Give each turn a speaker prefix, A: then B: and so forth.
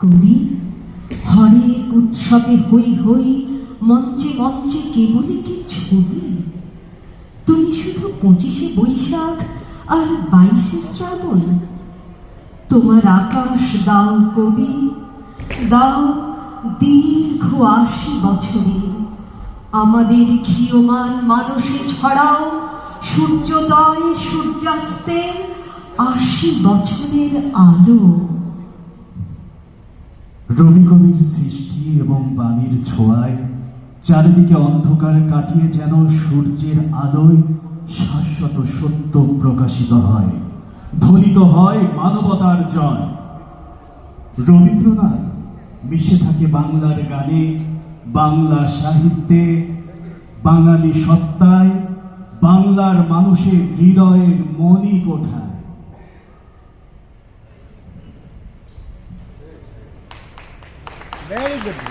A: কবি হরেক উৎসবে হই হই, মঞ্চে মঞ্চে কেবলই কি ছবি। তুমি শুধু 25শে বৈশাখ আর 22শে শ্রাবণ। তোমার আকাশ দাও কবি, দাও দীর্ঘ 80 বছরের। আমাদের ক্ষীয়মান মানসে ছড়াও সূর্যোদয় সূর্যাস্তের 80 বছরের আলো।
B: রবি কবির সৃষ্টি এবং বাণীর ছোঁয়ায় চারিদিকে অন্ধকার কাটিয়ে যেন সূর্যের আলোয় শাশ্বত সত্য প্রকাশিত হয়, ধ্বনিত হয় মানবতার জয়। রবীন্দ্রনাথ মিশে থাকে বাংলার গানে, বাংলা সাহিত্যে, বাঙালি সত্তায়, বাংলার মানুষের হৃদয়ের মণি কোঠায়।
C: Very good.